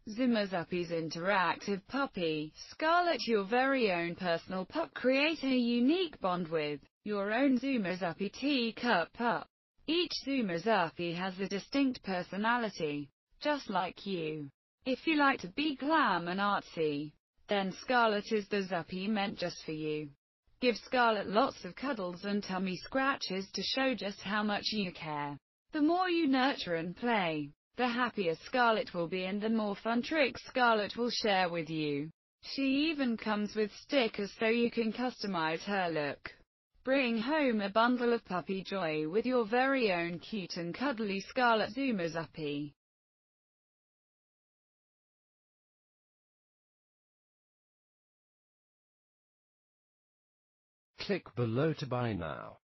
Zuppies interactive puppy. Scarlet, your very own personal pup. Create a unique bond with your own Zuppie teacup pup. Each Zuppie has a distinct personality, just like you. If you like to be glam and artsy, then Scarlet is the Zuppie meant just for you. Give Scarlet lots of cuddles and tummy scratches to show just how much you care. The more you nurture and play, the happier Scarlet will be and the more fun tricks Scarlet will share with you. She even comes with stickers so you can customize her look. Bring home a bundle of puppy joy with your very own cute and cuddly Scarlet Zuppie. Click below to buy now.